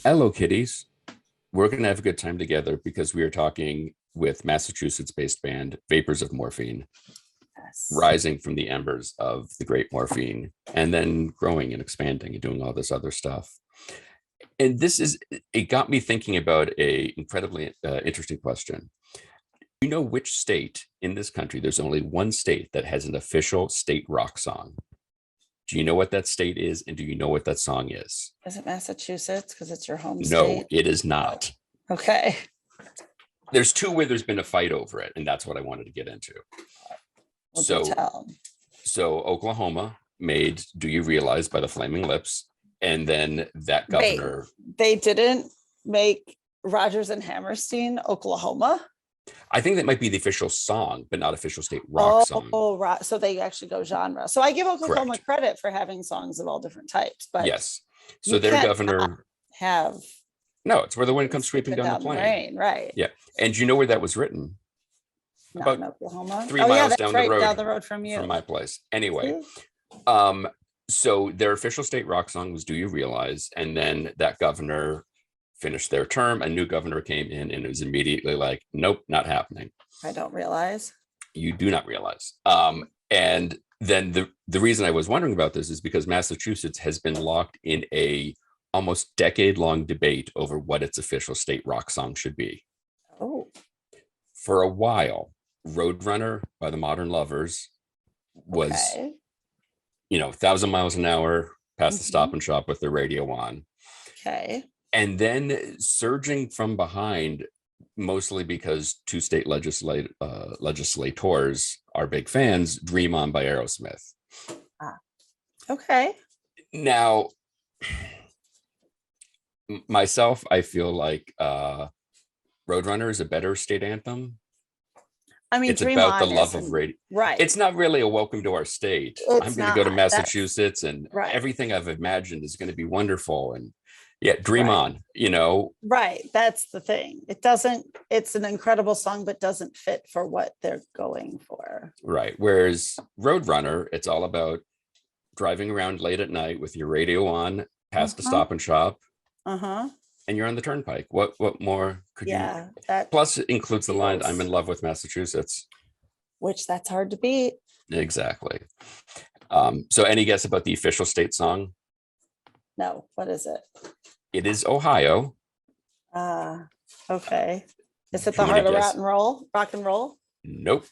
Hello, kitties. We're going to have a good time together because we are talking with Massachusetts based band Vapors of Morphine, Yes. rising from the embers of the great morphine and then growing and expanding and doing all this other stuff. And it got me thinking about a incredibly interesting question. Do you know which state in this country? There's only one state that has an official state rock song. Do you know what that state is? And do you know what that song is? Is it Massachusetts? Because it's your home No, state. it is Oh, not. okay. There's two where there's been a fight over it, and that's what I wanted to get into. Well, do So, tell. so Oklahoma made "Do You Realize" by the Flaming Lips, and then that Wait, governor. they didn't make Rogers and Hammerstein, Oklahoma? I think that might be the official song, but not official state rock song. Oh, right. So they actually go genre. So I give Oklahoma Correct. credit for having songs of all different types, but Yes. So you their can't not governor. have No, it's where the wind comes sweeping sweeping down the down the plain. rain, right? Yeah, and you know where that was written? Not About in Oklahoma. 3 miles That's down the right road down the road from you. from my place. Anyway, See? um, so their official state rock song was "Do You Realize," and then that governor finished their term. A new governor came in, and it was immediately like, "Nope, not happening. I don't realize. You do not realize." And then the reason I was wondering about this is because Massachusetts has been locked in a almost decade-long debate over what its official state rock song should be. Oh, For a while, Roadrunner by the Modern Lovers was, okay. 1,000 miles an hour past the Stop Mhm. and Shop with the radio on. Okay. And then surging from behind, mostly because two state legislators are big fans, "Dream On" by Aerosmith. Ah, okay. Now, myself, I feel like Roadrunner is a better state anthem. I mean, It's Dream about the On love of isn't radio. right. It's not really a welcome to our state. I'm It's going to go to not. That's Massachusetts and right. everything I've imagined is going to be wonderful. And yeah, dream Right. on. Right. That's the thing. It doesn't, it's an incredible song, but doesn't fit for what they're going for. Right. Whereas Roadrunner, it's all about driving around late at night with your radio on past the Uh-huh. Stop and Shop, Uh-huh. and you're on the turnpike. What more could you? Yeah. That Plus, it includes the line, "I'm in feels, love with Massachusetts." which that's hard to beat. Exactly. So any guess about the official state song? No. What is it? It is Ohio. Okay. Is it If you the want to heart of guess, rock and roll? nope.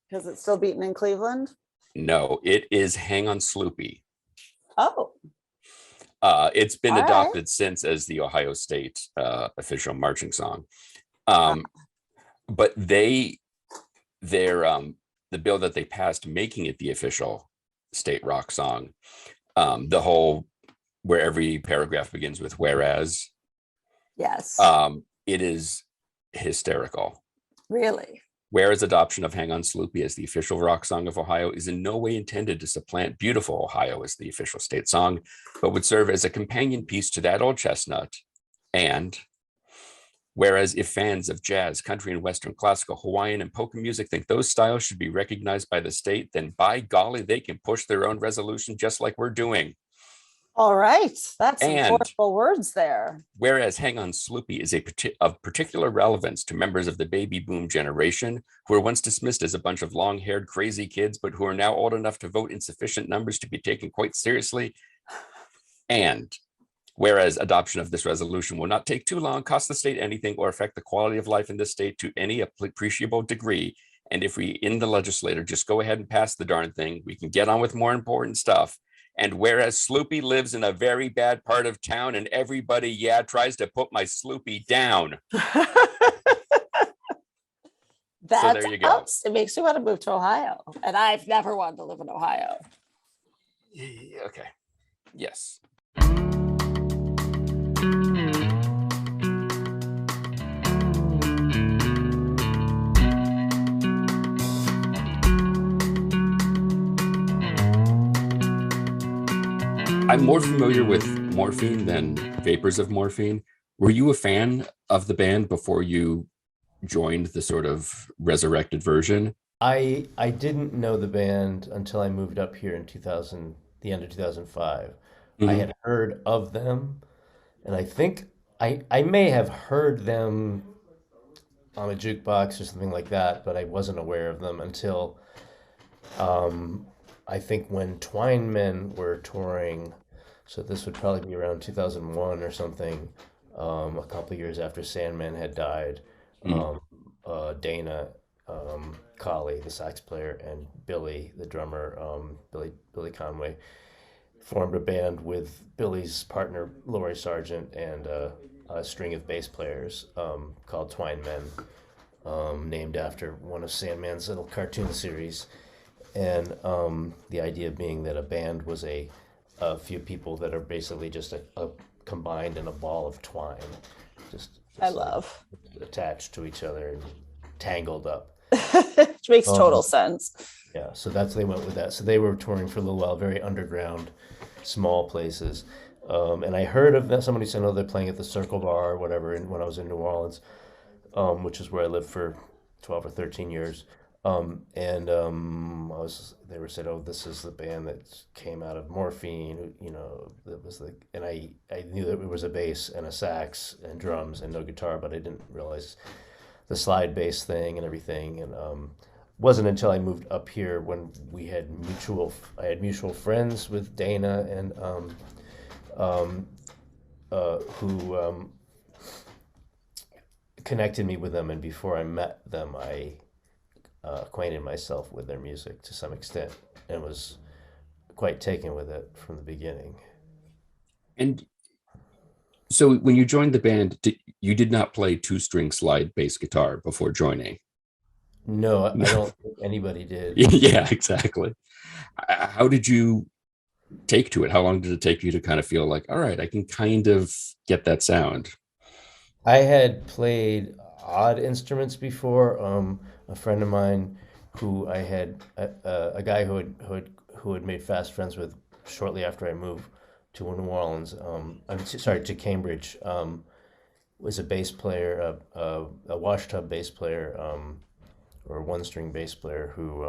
Because it's still beaten in Cleveland. No, it is "Hang on Sloopy." Oh, It's been all right. adopted since as the Ohio State official marching song. Uh, But the bill that they passed making it the official state rock song, the whole where every paragraph begins with "whereas," yes. it is hysterical. Really? Whereas adoption of "Hang on Sloopy" as the official rock song of Ohio is in no way intended to supplant "Beautiful Ohio" as the official state song, but would serve as a companion piece to "That Old Chestnut." And whereas if fans of jazz, country, and Western classical, Hawaiian, and polka music think those styles should be recognized by the state, then by golly, they can push their own resolution just like we're doing. All right. That's some And forceful words there. whereas "Hang on Sloopy" is of particular relevance to members of the baby boom generation who were once dismissed as a bunch of long-haired crazy kids, but who are now old enough to vote in sufficient numbers to be taken quite seriously. And whereas adoption of this resolution will not take too long, cost the state anything, or affect the quality of life in this state to any appreciable degree. And if we in the legislature just go ahead and pass the darn thing, we can get on with more important stuff. And whereas Sloopy lives in a very bad part of town and everybody, tries to put my Sloopy down. So there you go. It makes me want to move to Ohio. And I've never wanted to live in Ohio. Okay. Yes. I'm more familiar with Morphine than Vapors of Morphine. Were you a fan of the band before you joined the sort of resurrected version? I didn't know the band until I moved up here in 2000, the end of 2005. I Mhm. had heard of them, and I think I may have heard them on a jukebox or something like that, but I wasn't aware of them until um, I think when Twine Men were touring. So this would probably be around 2001 or something, a couple of years after Sandman had died. Mm. Um, Dana Colley, the sax player, and Billy, the drummer, Billy Conway, formed a band with Billy's partner Laurie Sargent and a string of bass players called Twine Men, named after one of Sandman's little cartoon series. And the idea being that a band was a few people that are basically just a combined in a ball of twine, just I just like love. attached to each other and tangled up. Which makes total Um, sense. yeah, so they went with that. So they were touring for a little while, very underground, small places. And I heard of that. Somebody said, "Oh, they're playing at the Circle Bar or whatever." And when I was in New Orleans, which is where I lived for 12 or 13 years. They were said, "Oh, this is the band that came out of Morphine, that was and I knew that it was a bass and a sax and drums and no guitar, but I didn't realize the slide bass thing and everything. And wasn't until I moved up here when I had mutual friends with Dana and um, who connected me with them. And before I met them, I acquainted myself with their music to some extent and was quite taken with it from the beginning. And so when you joined the band, you did not play two-string slide bass guitar before joining? No, I No. don't think anybody did. Yeah, exactly. How did you take to it? How long did it take you to kind of feel like, all right, I can kind of get that sound? I had played odd instruments before. A friend of mine who I had a guy who had made fast friends with shortly after I moved to New Orleans. Sorry, to Cambridge. Was a bass player, a washtub bass player, or one string bass player who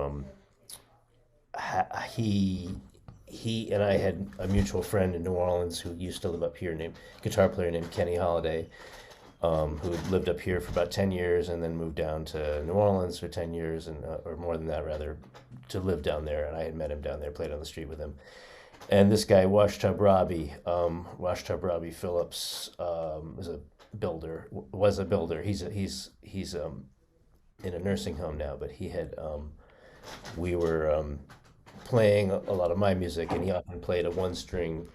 ha- he he and I had a mutual friend in New Orleans who used to live up here, named guitar player named Kenny Holiday, who had lived up here for about 10 years and then moved down to New Orleans for 10 years, and or more than that, rather, to live down there. And I had met him down there, played on the street with him. And this guy, Washtub Robbie Phillips, was a builder. He's in a nursing home now, but we were playing a lot of my music, and he often played a one string,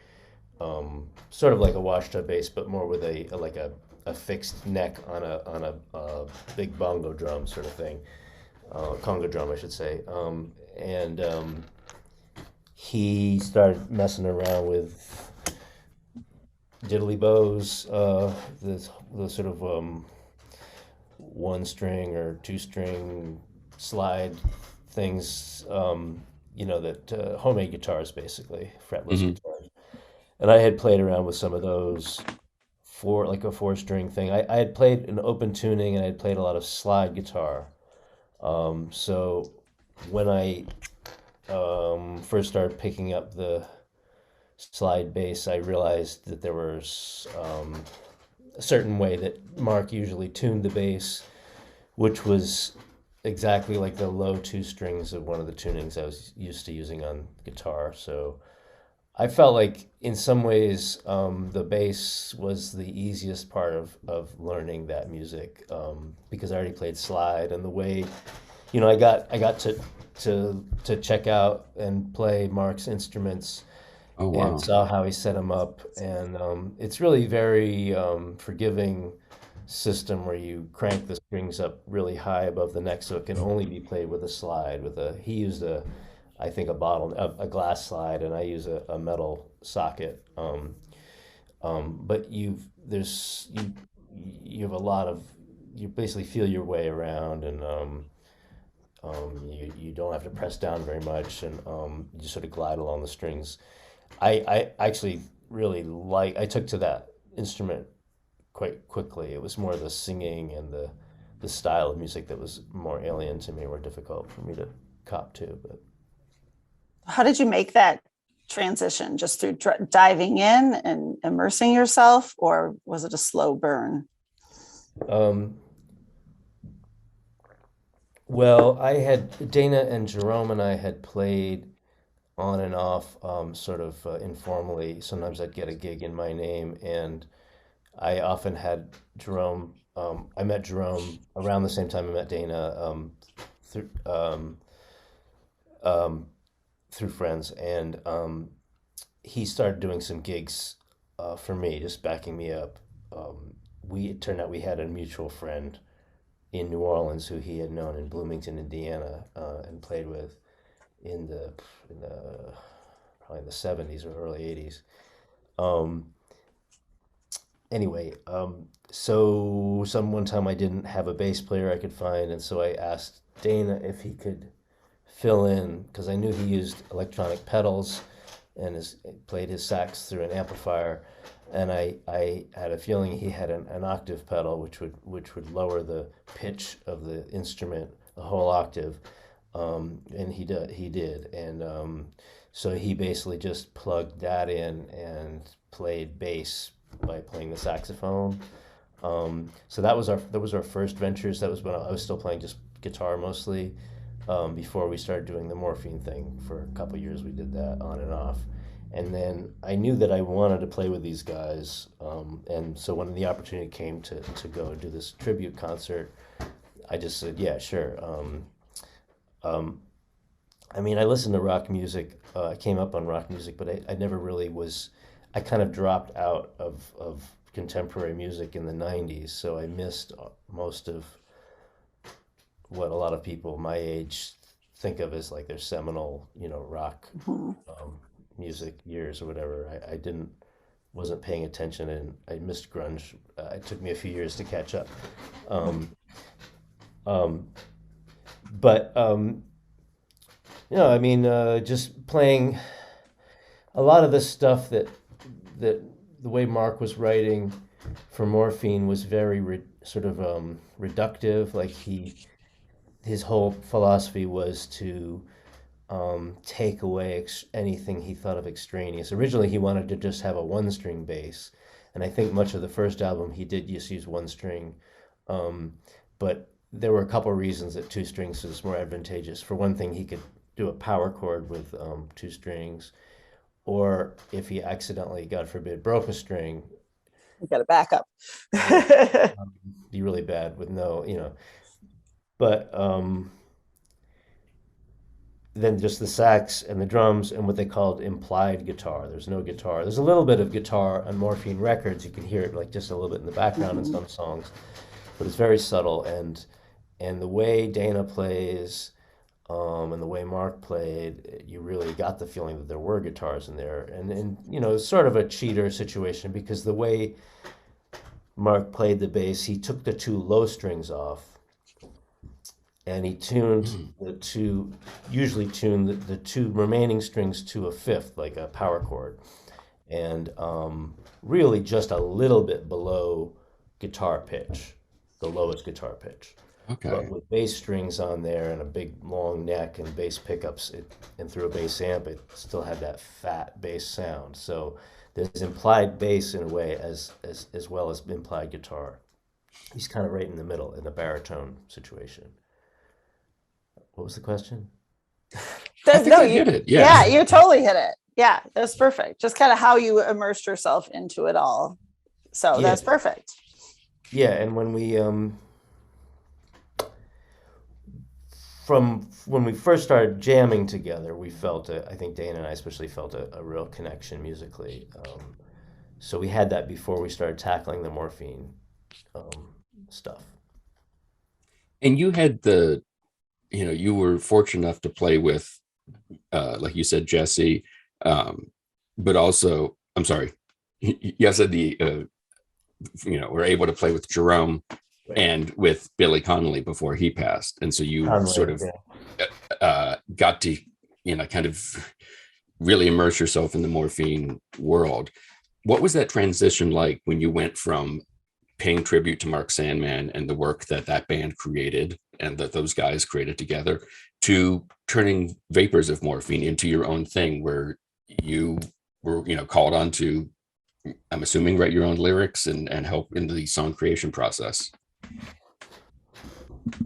sort of like a washtub bass, but more with a fixed neck on a big bongo drum sort of thing, conga drum, I should say. And He started messing around with diddly bows, the sort of one string or two string slide things, that homemade guitars, basically fretless Hmm. guitars. And I had played around with some of those for like a four string thing. I had played an open tuning and I had played a lot of slide guitar. So when I first started picking up the slide bass, I realized that there was a certain way that Mark usually tuned the bass, which was exactly like the low two strings of one of the tunings I was used to using on guitar. So I felt like in some ways the bass was the easiest part of learning that music, because I already played slide, and the way, I got to check out and play Mark's instruments Oh, and wow. saw how he set them up, and it's really very forgiving system where you crank the strings up really high above the neck, so it can only be played with a slide. He used I think a glass slide, and I use a metal socket. But you have a lot of, you basically feel your way around, and you don't have to press down very much, and you just sort of glide along the strings. I actually really I took to that instrument quite quickly. It was more the singing and the style of music that was more alien to me, or difficult for me to cop to. But How did you make that transition? Just through diving in and immersing yourself, or was it a slow burn? Well, I had Dana and Jerome and I had played on and off, sort of informally. Sometimes I'd get a gig in my name, and I often had Jerome. I met Jerome around the same time I met Dana, through um, through friends, and he started doing some gigs for me, just backing me up. It turned out we had a mutual friend in New Orleans who he had known in Bloomington, Indiana, and played with in the probably in the 70s or early 80s. Um, anyway, so one time I didn't have a bass player I could find, and so I asked Dana if he could fill in because I knew he used electronic pedals and played his sax through an amplifier, and I had a feeling he had an octave pedal which would lower the pitch of the instrument a whole octave, and he did, and so he basically just plugged that in and played bass by playing the saxophone. So that was our first ventures. That was when I was still playing just guitar mostly. Before we started doing the morphine thing for a couple years, we did that on and off. And then I knew that I wanted to play with these guys, and so when the opportunity came to go and do this tribute concert, I just said, yeah, sure. I mean, I listened to rock music. I came up on rock music, but I never really was. I kind of dropped out of contemporary music in the 90s, so I missed most of what a lot of people my age think of as like their seminal, rock music years or whatever. Wasn't paying attention, and I missed grunge. It took me a few years to catch up. Um, but I mean, just playing a lot of the stuff that the way Mark was writing for Morphine was very sort of reductive. Like his whole philosophy was to take away anything he thought of extraneous. Originally, he wanted to just have a one-string bass, and I think much of the first album he did just use one string. But there were a couple of reasons that two strings was more advantageous. For one thing, he could do a power chord with two strings, or if he accidentally, God forbid, broke a string, You got to back up. be really bad with no, But then just the sax and the drums and what they called implied guitar. There's no guitar. There's a little bit of guitar on Morphine Records. You can hear it like just a little bit in the background in some songs, but it's very subtle. And the way Dana plays, and the way Mark played, you really got the feeling that there were guitars in there. And it's sort of a cheater situation because the way Mark played the bass, he took the two low strings off, and he usually tuned the two remaining strings to a fifth, like a power chord, and really just a little bit below guitar pitch, the lowest guitar pitch. Okay. But with bass strings on there and a big long neck and bass pickups, and through a bass amp, it still had that fat bass sound. So there's implied bass in a way as well as implied guitar. He's kind of right in the middle in a baritone situation. What was the question? I think I hit it. Yeah, you totally hit it. Yeah, that's perfect. Just kind of how you immersed yourself into it all. So Yeah. that's perfect. Yeah, and when we from when we first started jamming together, we felt I think Dana and I especially felt a real connection musically. So we had that before we started tackling the morphine stuff. And you had you were fortunate enough to play with, like you said, Jesse, but also, I'm sorry, you said were able to play with Jerome and with Billy Connolly before he passed. And so you sort of got to, kind of really immerse yourself in the morphine world. What was that transition like when you went from paying tribute to Mark Sandman and the work that band created and that those guys created together to turning Vapors of Morphine into your own thing, where you were, called on to, I'm assuming, write your own lyrics and help in the song creation process.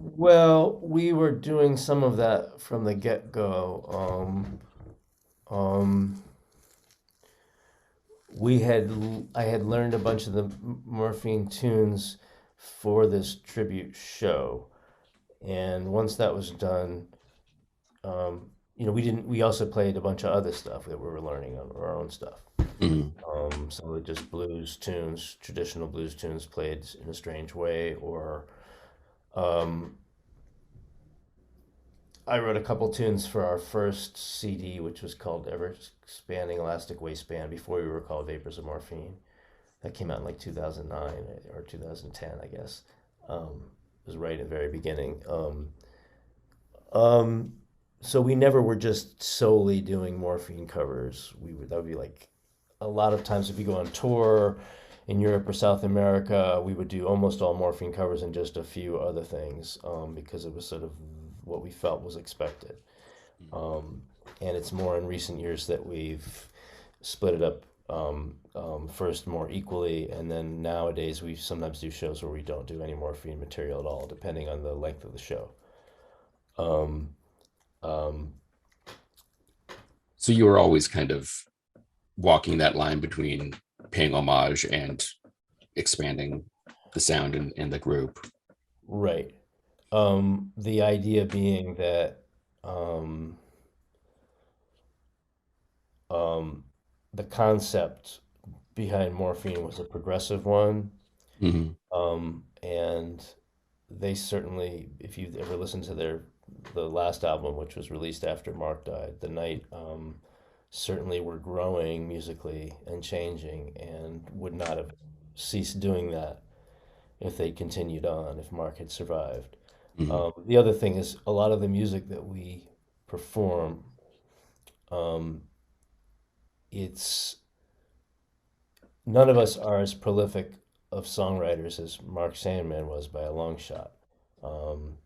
Well, we were doing some of that from the get-go. Um, I had learned a bunch of the Morphine tunes for this tribute show, and once that was done, we also played a bunch of other stuff that we were learning on our own stuff. Mhm. Some of just blues tunes, traditional blues tunes played in a strange way, or um, I wrote a couple tunes for our first CD, which was called Ever Expanding Elastic Waistband, before we were called Vapors of Morphine. That came out in like 2009 or 2010, I guess. It was right at the very beginning. Um, so we never were just solely doing Morphine covers. That would be like a lot of times if you go on tour in Europe or South America, we would do almost all Morphine covers and just a few other things, because it was sort of what we felt was expected. Um, and it's more in recent years that we've split it up, first more equally, and then nowadays we sometimes do shows where we don't do any Morphine material at all, depending on the length of the show. Um, um, So you were always kind of walking that line between paying homage and expanding the sound in the group. right. The idea being that um, um, the concept behind Morphine was a progressive one. Mhm. And they certainly, if you've ever listened to the last album, which was released after Mark died, The Night, certainly were growing musically and changing, and would not have ceased doing that if they continued on, if Mark had survived. Mhm. The other thing is a lot of the music that we perform, um, it's none of us are as prolific of songwriters as Mark Sandman was by a long shot. Um,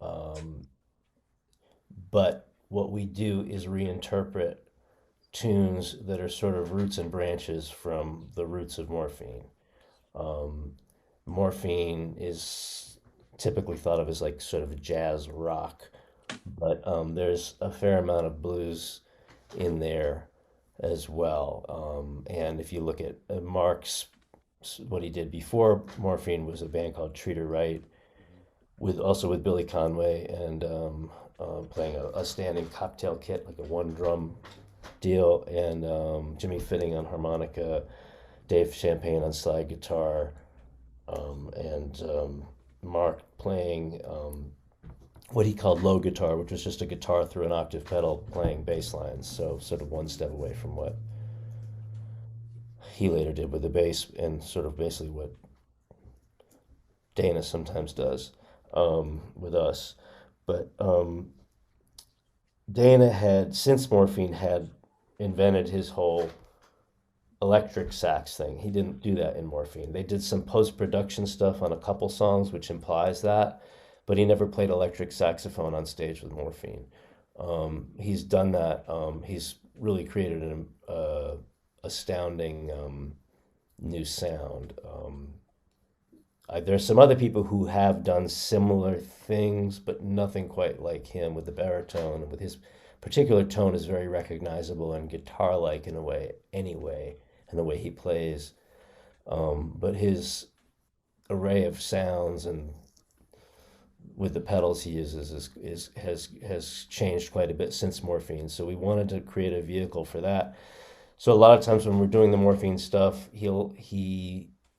um, but what we do is reinterpret tunes that are sort of roots and branches from the roots of Morphine. Um, Morphine is typically thought of as like sort of jazz rock, but there's a fair amount of blues in there as well. And if you look at Mark's, what he did before Morphine was a band called Treat Her Right, with Billy Conway, and playing a standing cocktail kit, like a one drum deal, and Jimmy Fitting on harmonica, Dave Champagne on slide guitar, and Mark playing what he called low guitar, which was just a guitar through an octave pedal playing bass lines. So sort of one step away from what he later did with the bass, and sort of basically what Dana sometimes does with us. But Dana had, since Morphine, had invented his whole electric sax thing. He didn't do that in Morphine. They did some post production stuff on a couple songs, which implies that, but he never played electric saxophone on stage with Morphine. He's done that. He's really created an astounding new sound. There's some other people who have done similar things, but nothing quite like him with the baritone. With his particular tone is very recognizable and guitar-like in a way, anyway, and the way he plays. But his array of sounds and with the pedals he uses has changed quite a bit since Morphine. So we wanted to create a vehicle for that. So a lot of times when we're doing the Morphine stuff, he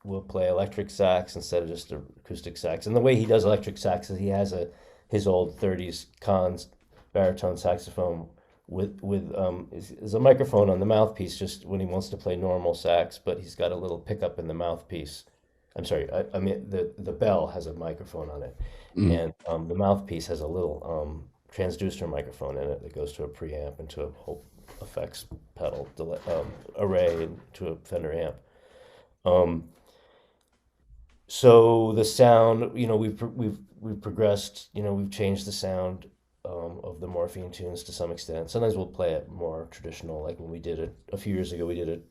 will play electric sax instead of just acoustic sax. And the way he does electric sax is he has his old 30s Cons baritone saxophone is a microphone on the mouthpiece just when he wants to play normal sax, but he's got a little pickup in the mouthpiece. I'm sorry, I mean the bell has a microphone on it, Mhm. and the mouthpiece has a little transducer microphone in it that goes to a preamp and to a whole effects pedal array and to a Fender amp. Um, so the sound, we've progressed. We've changed the sound of the Morphine tunes to some extent. Sometimes we'll play it more traditional, like when we did it a few years ago. We did it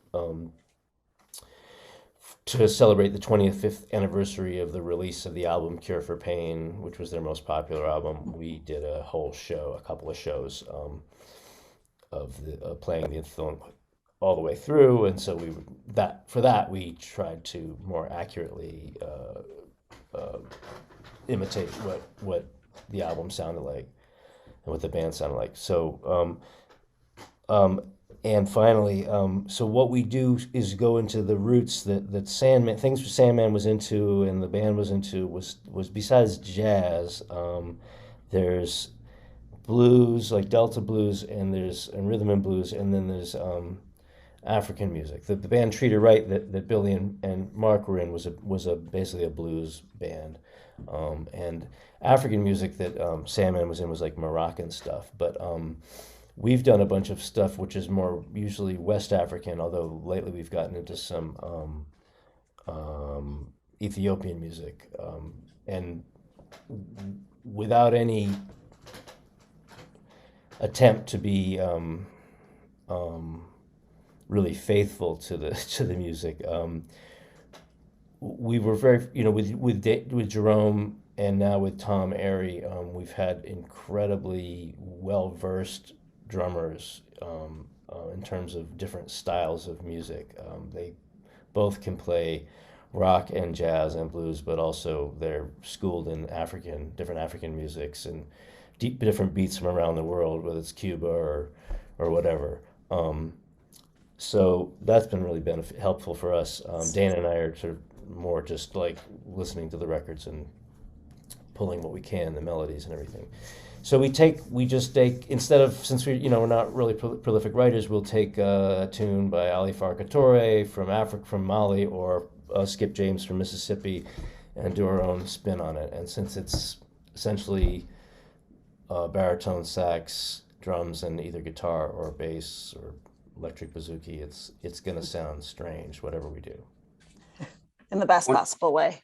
to celebrate the 25th anniversary of the release of the album Cure for Pain, which was their most popular album. We did a whole show, a couple of shows of the playing the film all the way through, and so we tried to more accurately imitate what the album sounded like and what the band sounded like. And finally, so what we do is go into the roots that Sandman, things Sandman was into and the band was into was besides jazz, there's blues, like Delta blues, and rhythm and blues, and then there's African music. The band Treat Her Right that Billy and Mark were in was basically a blues band, and African music that Sandman was in was like Moroccan stuff, but we've done a bunch of stuff which is more usually West African, although lately we've gotten into some Ethiopian music, and without any attempt to be really faithful to the music. We were very, with Jerome and now with Tom Airy, we've had incredibly well-versed drummers in terms of different styles of music. They both can play rock and jazz and blues, but also they're schooled in different African musics and different beats from around the world, whether it's Cuba or whatever. So that's been really helpful for us. Dana and I are sort of more just like listening to the records and pulling what we can, the melodies and everything. So we just take, instead of, since we're not really prolific writers, we'll take a tune by Ali Farka Touré from Mali, or Skip James from Mississippi, and do our own spin on it. And since it's essentially baritone sax, drums, and either guitar or bass or electric bouzouki, it's gonna sound strange, whatever we do. In the best possible way.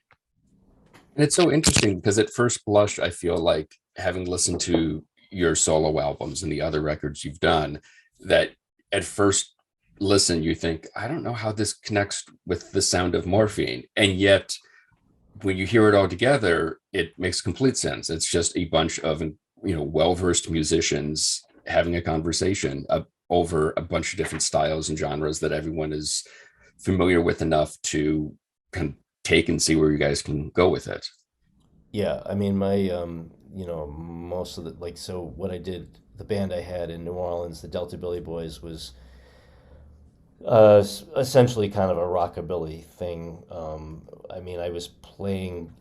And it's so interesting because at first blush, I feel like, having listened to your solo albums and the other records you've done, that at first listen, you think, I don't know how this connects with the sound of Morphine. And yet when you hear it all together, it makes complete sense. It's just a bunch of, well-versed musicians having a conversation over a bunch of different styles and genres that everyone is familiar with enough to kind of take and see where you guys can go with it. Yeah, I mean, my most of the, so what I did, the band I had in New Orleans, the Delta Billy Boys, was essentially kind of a rockabilly thing. I mean, I was playing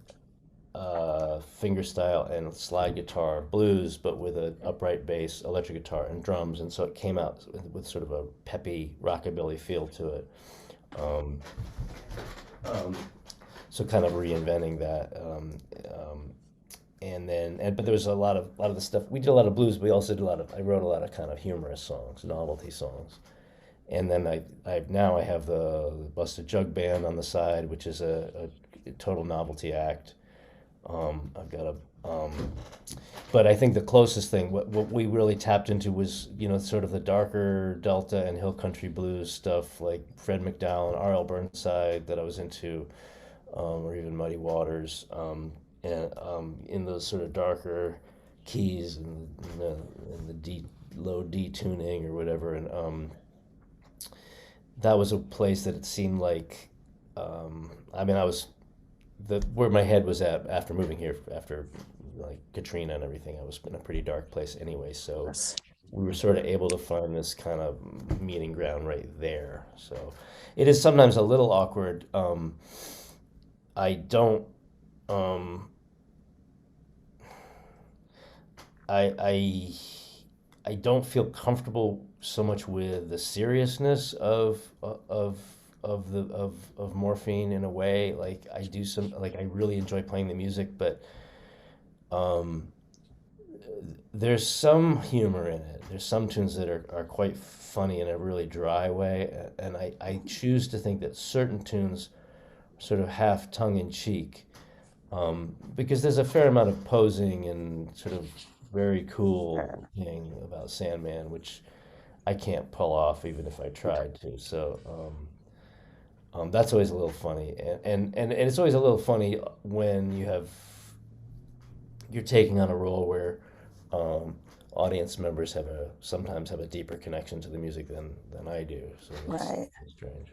fingerstyle and slide guitar blues, but with an upright bass, electric guitar, and drums, and so it came out with sort of a peppy rockabilly feel to it. So kind of reinventing that, but there was a lot of the stuff. We did a lot of blues, but we also did I wrote a lot of kind of humorous songs, novelty songs. And then I have the Busted Jug Band on the side, which is a total novelty act. I've got but I think the closest thing, what we really tapped into was, sort of the darker Delta and Hill Country blues stuff, like Fred McDowell and R.L. Burnside that I was into, or even Muddy Waters, and in those sort of darker keys and the low D tuning or whatever, and that was a place that it seemed like, I was where my head was at after moving here, after like Katrina and everything. I was in a pretty dark place anyway, so Yes. we were sort of able to find this kind of meeting ground right there. So it is sometimes a little awkward. I don't I don't feel comfortable so much with the seriousness of Morphine in a way. Like I do I really enjoy playing the music, but there's some humor in it. There's some tunes that are quite funny in a really dry way, and I choose to think that certain tunes sort of half tongue in cheek, because there's a fair amount of posing and sort of very cool thing about Sandman, which I can't pull off even if I tried to. So that's always a little funny, and it's always a little funny when you're taking on a role where audience members sometimes have a deeper connection to the music than I do. So it's strange.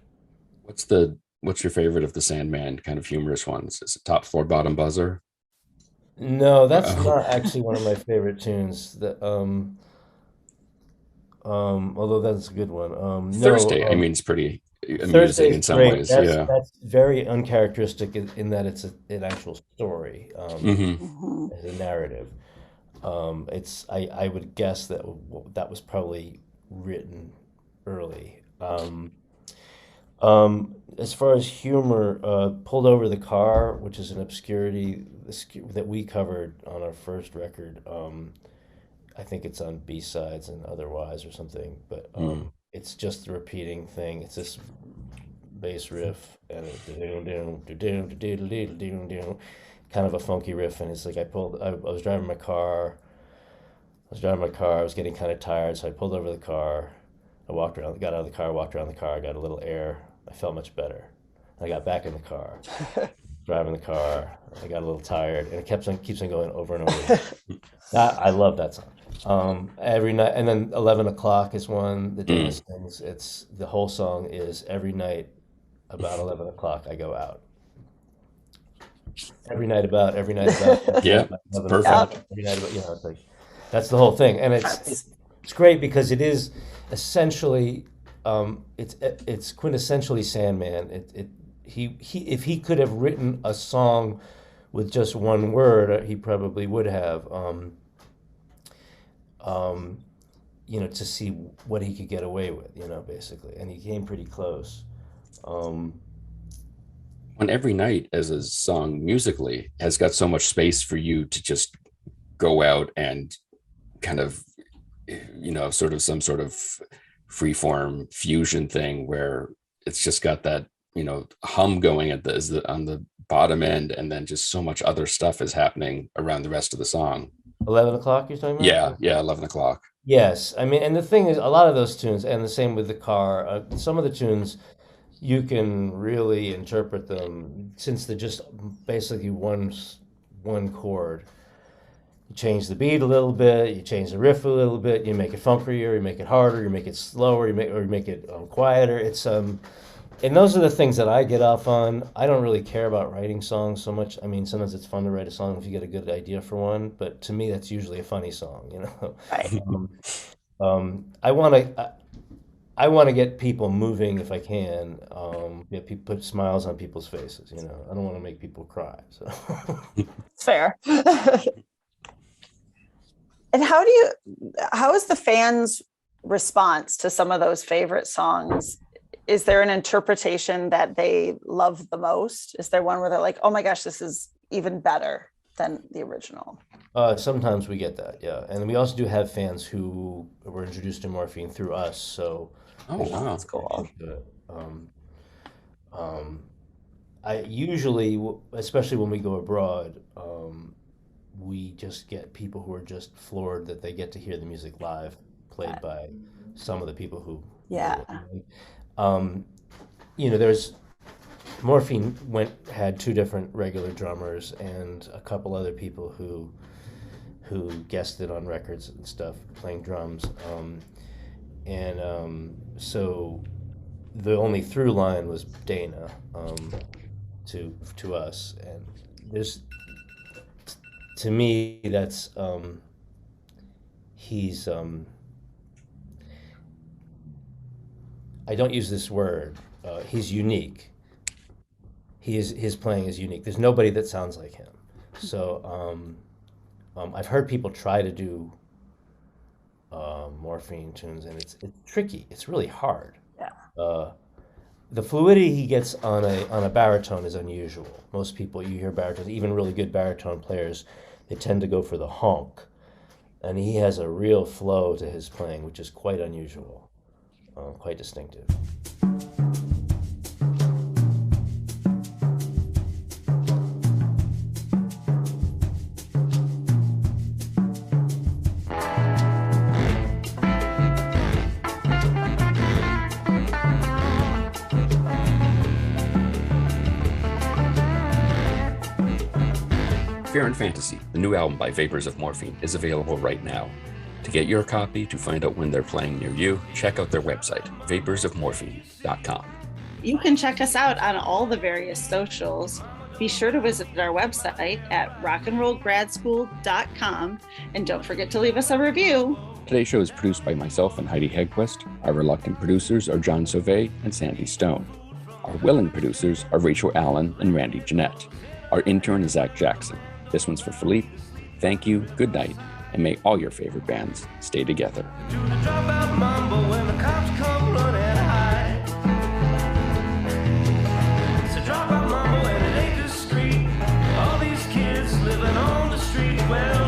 What's your favorite of the Sandman kind of humorous ones? Is it Top Floor Bottom Buzzer? No, that's not actually one of my favorite tunes. Although that's a good one. Thursday, I mean, it's pretty amusing Thursday's in some great. ways. That's Yeah. that's very uncharacteristic in that it's an actual story, as a narrative. I would guess that was probably written early. As far as humor, Pulled Over the Car, which is an obscurity that we covered on our first record. I think it's on B-sides and otherwise or something, but it's just the repeating thing. It's this bass riff and kind of a funky riff, and it's like I was driving my car. I was getting kind of tired, so I pulled over the car. I walked around, got out of the car, walked around the car, got a little air. I felt much better. I got back in the car, driving the car. I got a little tired, and it keeps on going over and over again. I love that song. Every night, and then 11 o'clock is one. The Dana sings. It's the whole song is every night about 11 o'clock I go out. Every night about. Yeah, it's perfect. Every night about. It's like that's the whole thing, and it's great because it is essentially it's quintessentially Sandman. If he could have written a song with just one word, he probably would have. To see what he could get away with, basically, and he came pretty close. On Every Night as a song musically has got so much space for you to just go out and kind of, sort of some sort of freeform fusion thing where it's just got that, hum going on the bottom end, and then just so much other stuff is happening around the rest of the song. 11 o'clock, you're talking about? Yeah, 11 o'clock. Yes, I mean, and the thing is, a lot of those tunes, and the same with the car. Some of the tunes, you can really interpret them since they're just basically one chord. You change the beat a little bit, you change the riff a little bit, you make it funkier, you make it harder, you make it slower, you make it quieter. It's and those are the things that I get off on. I don't really care about writing songs so much. I mean, sometimes it's fun to write a song if you get a good idea for one, but to me, that's usually a funny song. Right. I want to get people moving if I can. Put smiles on people's faces. I don't want to make people cry. So Fair. And how is the fans' response to some of those favorite songs? Is there an interpretation that they love the most? Is there one where they're like, oh my gosh, this is even better than the original? Sometimes we get that, yeah. And we also do have fans who were introduced to morphine through us. So, wow, that's cool. I usually, especially when we go abroad, we just get people who are just floored that they get to hear the music live, played by some of the people who. Yeah. There's Morphine had two different regular drummers and a couple other people who guested on records and stuff playing drums, so the only through line was Dana to us, and there's to me that's he's I don't use this word. He's unique. His playing is unique. There's nobody that sounds like him. So I've heard people try to do morphine tunes, and it's tricky. It's really hard. Yeah. The fluidity he gets on a baritone is unusual. Most people, you hear baritones, even really good baritone players, they tend to go for the honk, and he has a real flow to his playing, which is quite unusual. Quite distinctive. Fear and Fantasy, the new album by Vapors of Morphine, is available right now. To get your copy, to find out when they're playing near you, check out their website, vaporsofmorphine.com. You can check us out on all the various socials. Be sure to visit our website at rockandrollgradschool.com, and don't forget to leave us a review. Today's show is produced by myself and Heidi Hegquist. Our reluctant producers are John Sauvé and Sandy Stone. Our willing producers are Rachel Allen and Randy Jeanette. Our intern is Zach Jackson. This one's for Philippe. Thank you, good night, and may all your favorite bands stay together. Do the dropout mambo when the cops come running high. It's a dropout mambo and it ain't discreet. All these kids living on the street, well,